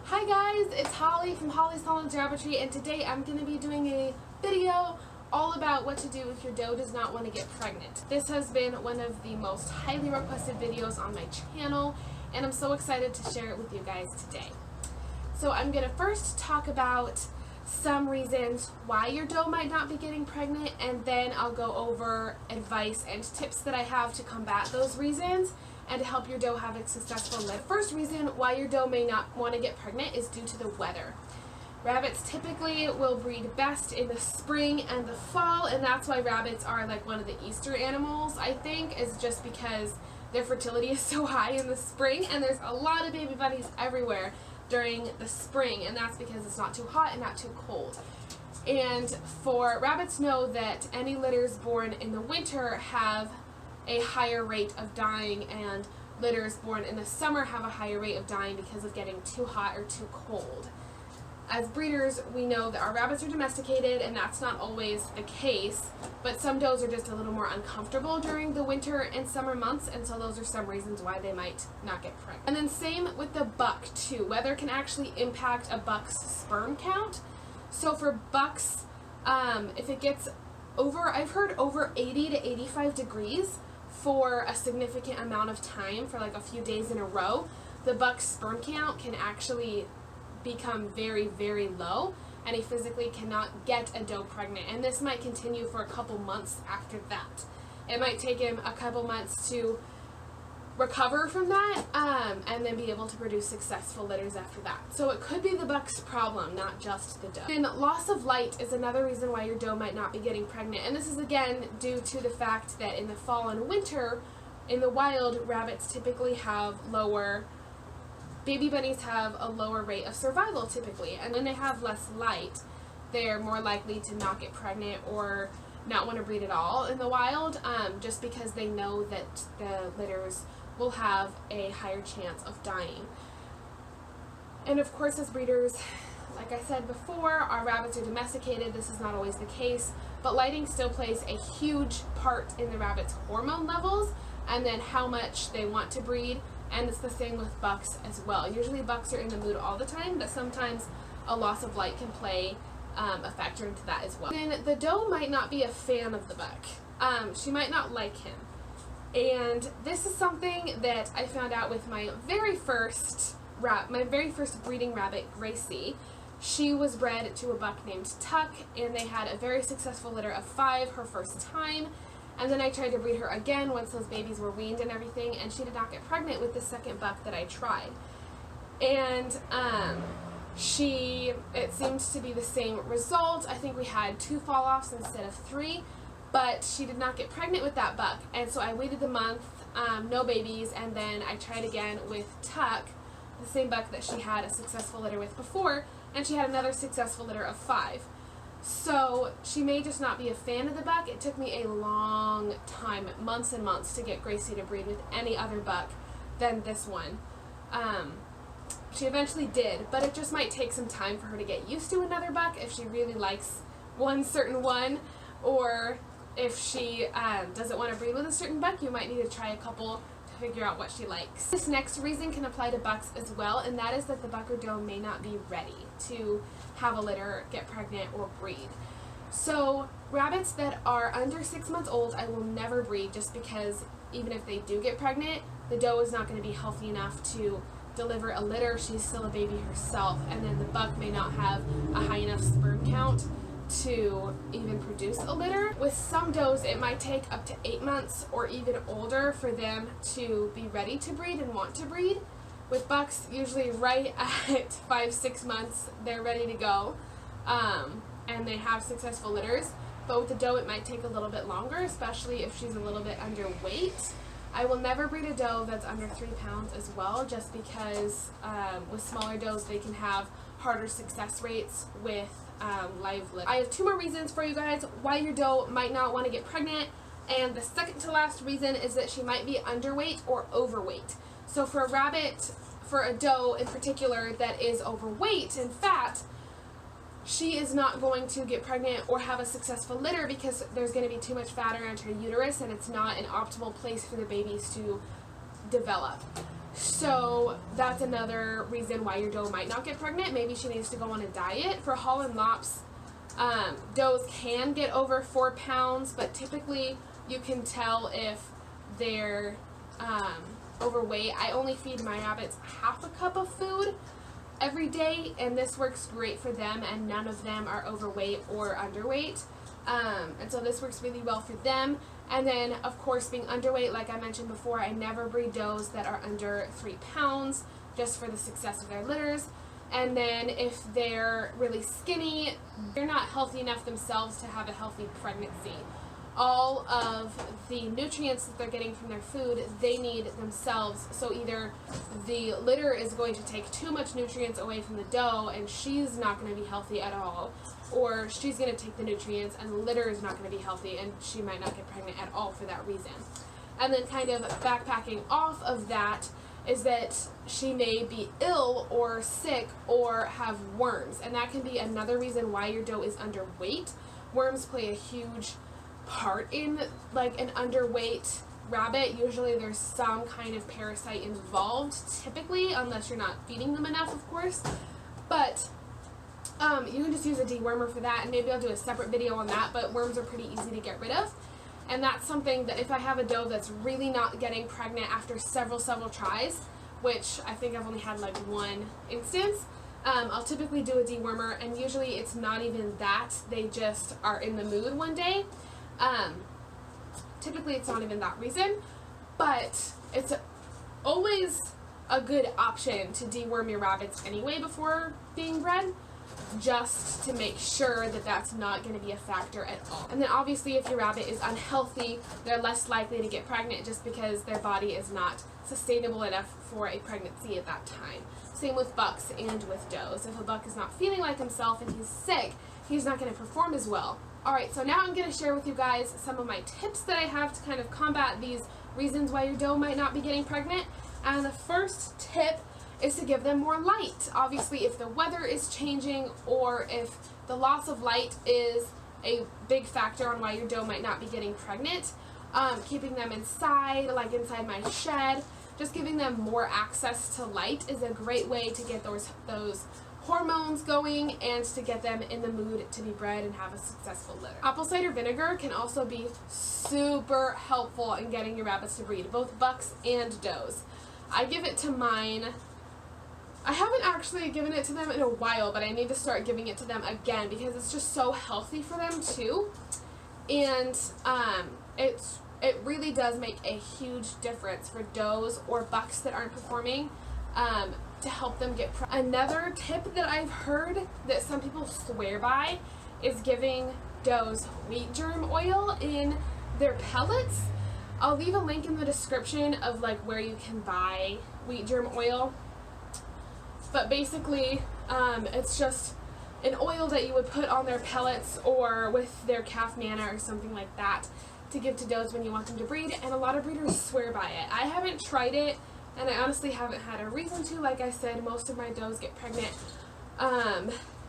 Hi guys, it's Holly from Holland Lop Rabbitry, and today I'm going to be doing a video all about what to do if your doe does not want to get pregnant. This has been one of the most highly requested videos on my channel, and I'm so excited to share it with you guys today. So I'm going to first talk about some reasons why your doe might not be getting pregnant, and then I'll go over advice and tips that I have to combat those reasons and to help your doe have a successful live. First reason why your doe may not want to get pregnant is due to the weather. Rabbits typically will breed best in the spring and the fall, and that's why rabbits are like one of the Easter animals, I think, is just because their fertility is so high in the spring, and there's a lot of baby bunnies everywhere during the spring, and that's because it's not too hot and not too cold. And for rabbits know that any litters born in the winter have a higher rate of dying, and litters born in the summer have a higher rate of dying because of getting too hot or too cold. As breeders, we know that our rabbits are domesticated, and that's not always the case, but some does are just a little more uncomfortable during the winter and summer months, and so those are some reasons why they might not get pregnant. And then same with the buck too. Weather can actually impact a buck's sperm count. So for bucks, if it gets over, I've heard over 80 to 85 degrees for a significant amount of time, for like a few days in a row, the buck's sperm count can actually become very, very low, and he physically cannot get a doe pregnant. And this might continue for a couple months after that. It might take him a couple months to recover from that, and then be able to produce successful litters after that. So it could be the buck's problem, not just the doe. And loss of light is another reason why your doe might not be getting pregnant, and this is again due to the fact that in the fall and winter, in the wild, rabbits typically have baby bunnies have a lower rate of survival typically, and when they have less light, they're more likely to not get pregnant or not want to breed at all in the wild, just because they know that the litters will have a higher chance of dying. And of course, as breeders, like I said before, our rabbits are domesticated. This is not always the case, but lighting still plays a huge part in the rabbits' hormone levels and then how much they want to breed, and it's the same with bucks as well. Usually bucks are in the mood all the time, but sometimes a loss of light can play a factor into that as well. Then the doe might not be a fan of the buck. She might not like him. And this is something that I found out with my very first breeding rabbit, Gracie. She was bred to a buck named Tuck, and they had a very successful litter of 5 her first time. And then I tried to breed her again once those babies were weaned and everything, and she did not get pregnant with the second buck that I tried. And it seemed to be the same result. I think we had 2 fall-offs instead of 3, but she did not get pregnant with that buck. And so I waited the month, no babies, and then I tried again with Tuck, the same buck that she had a successful litter with before, and she had another successful litter of 5. So she may just not be a fan of the buck. It took me a long time, months and months, to get Gracie to breed with any other buck than this one. She eventually did, but it just might take some time for her to get used to another buck if she really likes one certain one, or if she doesn't want to breed with a certain buck, you might need to try a couple to figure out what she likes. This next reason can apply to bucks as well, and that is that the buck or doe may not be ready to have a litter, get pregnant, or breed. So rabbits that are under 6 months old, I will never breed, just because even if they do get pregnant, the doe is not going to be healthy enough to deliver a litter. She's still a baby herself, and then the buck may not have a high enough sperm count to even produce a litter. With some does, it might take up to 8 months or even older for them to be ready to breed and want to breed. With bucks, usually right at 5-6 months, they're ready to go, and they have successful litters. But with the doe, it might take a little bit longer, especially if she's a little bit underweight. I will never breed a doe that's under 3 pounds as well, just because with smaller does, they can have harder success rates with live litter. I have 2 more reasons for you guys why your doe might not want to get pregnant, and the second to last reason is that she might be underweight or overweight. So for a rabbit, for a doe in particular that is overweight and fat, she is not going to get pregnant or have a successful litter because there's going to be too much fat around her uterus, and it's not an optimal place for the babies to develop. So that's another reason why your doe might not get pregnant. Maybe she needs to go on a diet. For Holland Lops, does can get over 4 pounds, but typically you can tell if they're overweight. I only feed my rabbits half a cup of food every day, and this works great for them, and none of them are overweight or underweight. And so this works really well for them. And then, of course, being underweight, like I mentioned before, I never breed does that are under 3 pounds, just for the success of their litters. And then if they're really skinny, they're not healthy enough themselves to have a healthy pregnancy. All of the nutrients that they're getting from their food, they need themselves. So either the litter is going to take too much nutrients away from the doe and she's not going to be healthy at all, or she's going to take the nutrients and the litter is not going to be healthy and she might not get pregnant at all for that reason. And then kind of backpacking off of that is that she may be ill or sick or have worms, and that can be another reason why your doe is underweight. Worms play a huge part in like an underweight rabbit. Usually there's some kind of parasite involved, typically, unless you're not feeding them enough, of course. But you can just use a dewormer for that, and maybe I'll do a separate video on that, but worms are pretty easy to get rid of. And that's something that if I have a doe that's really not getting pregnant after several tries, which I think I've only had like one instance, I'll typically do a dewormer, and usually it's not even that, they just are in the mood one day. Typically it's not even that reason, but it's always a good option to deworm your rabbits anyway before being bred, just to make sure that that's not going to be a factor at all. And then obviously if your rabbit is unhealthy, they're less likely to get pregnant just because their body is not sustainable enough for a pregnancy at that time. Same with bucks and with does. If a buck is not feeling like himself and he's sick, he's not going to perform as well. Alright, so now I'm going to share with you guys some of my tips that I have to kind of combat these reasons why your doe might not be getting pregnant. And the first tip is to give them more light. Obviously, if the weather is changing or if the loss of light is a big factor on why your doe might not be getting pregnant, keeping them inside, like inside my shed, just giving them more access to light is a great way to get those hormones going and to get them in the mood to be bred and have a successful litter. Apple cider vinegar can also be super helpful in getting your rabbits to breed, both bucks and does. I give it to mine. I haven't actually given it to them in a while, but I need to start giving it to them again because it's just so healthy for them too. And it really does make a huge difference for does or bucks that aren't performing, to help them get pregnant. Another tip that I've heard that some people swear by is giving does wheat germ oil in their pellets. I'll leave a link in the description of like where you can buy wheat germ oil. But basically, it's just an oil that you would put on their pellets or with their calf manna or something like that to give to does when you want them to breed, and a lot of breeders swear by it. I haven't tried it, and I honestly haven't had a reason to. Like I said, most of my does get pregnant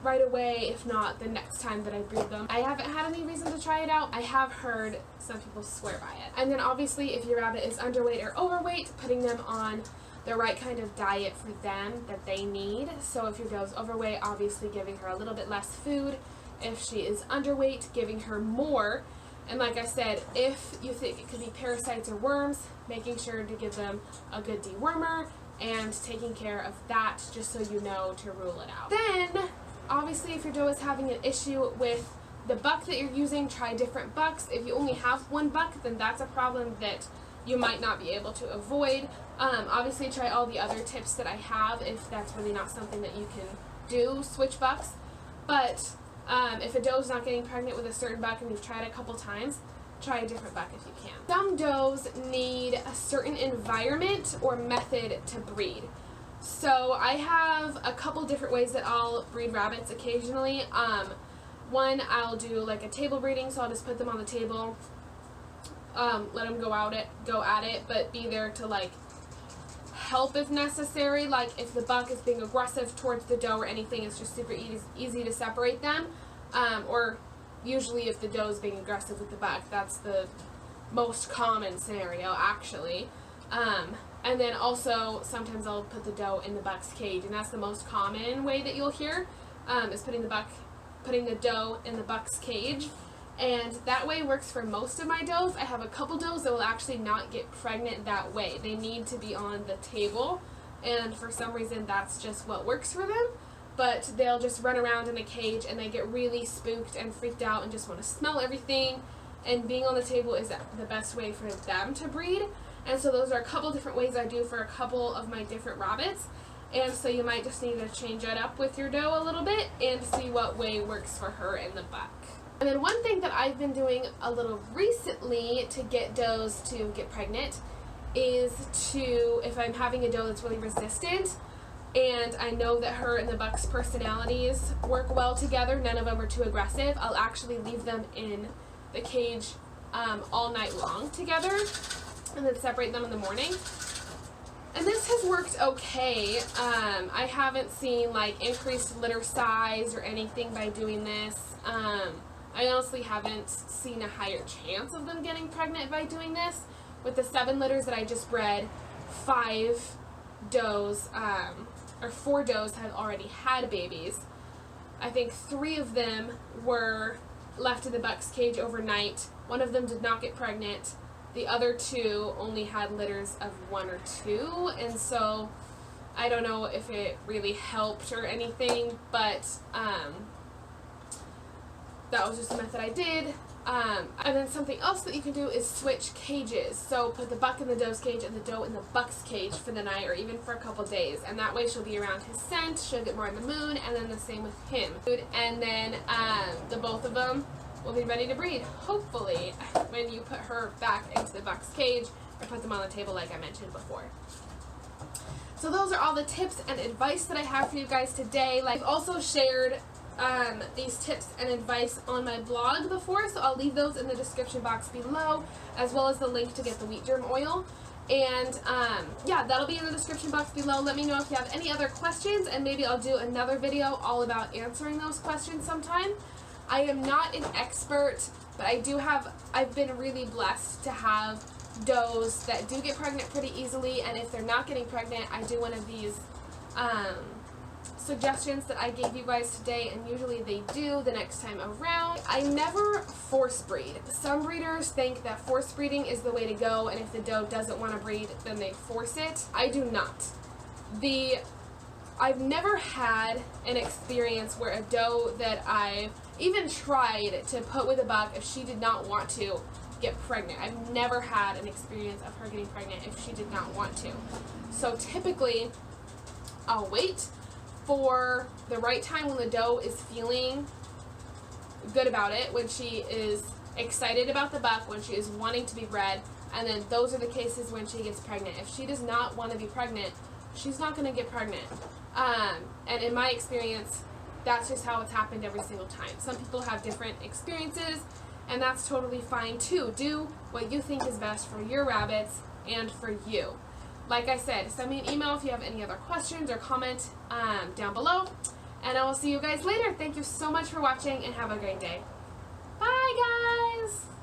right away, if not the next time that I breed them. I haven't had any reason to try it out. I have heard some people swear by it. And then obviously if your rabbit is underweight or overweight, putting them on the right kind of diet for them that they need. So if your doe's overweight, obviously giving her a little bit less food. If she is underweight, giving her more. And like I said, if you think it could be parasites or worms, making sure to give them a good dewormer and taking care of that just so you know to rule it out. Then, obviously if your doe is having an issue with the buck that you're using, try different bucks. If you only have one buck, then that's a problem that you might not be able to avoid. Obviously try all the other tips that I have if that's really not something that you can do, switch bucks. But if a doe's not getting pregnant with a certain buck and you've tried a couple times, try a different buck if you can. Some does need a certain environment or method to breed. So I have a couple different ways that I'll breed rabbits occasionally. One, I'll do like a table breeding, so I'll just put them on the table, let them go at it, but be there to like help if necessary. Like if the buck is being aggressive towards the doe or anything, it's just super easy to separate them. Or usually if the doe is being aggressive with the buck, that's the most common scenario actually. And then also sometimes I'll put the doe in the buck's cage, and that's the most common way that you'll hear, is putting the doe in the buck's cage. And that way works for most of my does. I have a couple does that will actually not get pregnant that way. They need to be on the table, and for some reason that's just what works for them. But they'll just run around in a cage and they get really spooked and freaked out and just want to smell everything, and being on the table is the best way for them to breed. And so those are a couple different ways I do for a couple of my different rabbits. And so you might just need to change it up with your doe a little bit and see what way works for her and the buck. And then one thing that I've been doing a little recently to get does to get pregnant is to, if I'm having a doe that's really resistant and I know that her and the buck's personalities work well together, none of them are too aggressive, I'll actually leave them in the cage all night long together and then separate them in the morning. And this has worked okay. I haven't seen like increased litter size or anything by doing this. I honestly haven't seen a higher chance of them getting pregnant by doing this. With the 7 litters that I just bred, 5 does, or 4 does have already had babies. I think 3 of them were left in the buck's cage overnight. 1 of them did not get pregnant. The other 2 only had litters of 1 or 2, and so I don't know if it really helped or anything, but that was just a method I did. And then something else that you can do is switch cages. So put the buck in the doe's cage and the doe in the buck's cage for the night or even for a couple days. And that way she'll be around his scent, she'll get more in the moon, and then the same with him. And then the both of them will be ready to breed, hopefully, when you put her back into the buck's cage or put them on the table like I mentioned before. So those are all the tips and advice that I have for you guys today. I've also shared these tips and advice on my blog before, so I'll leave those in the description box below, as well as the link to get the wheat germ oil. And yeah, that'll be in the description box below. Let me know if you have any other questions, and maybe I'll do another video all about answering those questions sometime. I am not an expert, but I've been really blessed to have does that do get pregnant pretty easily, and if they're not getting pregnant, I do one of these suggestions that I gave you guys today, and usually they do the next time around. I never force breed. Some breeders think that force breeding is the way to go, and if the doe doesn't want to breed, then they force it. I do not. I've never had an experience where a doe that I've even tried to put with a buck, if she did not want to get pregnant. I've never had an experience of her getting pregnant if she did not want to. So typically, I'll wait for the right time when the doe is feeling good about it, when she is excited about the buck, when she is wanting to be bred, and then those are the cases when she gets pregnant. If she does not want to be pregnant, she's not going to get pregnant. And in my experience, that's just how it's happened every single time. Some people have different experiences, and that's totally fine too. Do what you think is best for your rabbits and for you. Like I said, send me an email if you have any other questions or comment down below. And I will see you guys later. Thank you so much for watching, and have a great day. Bye, guys!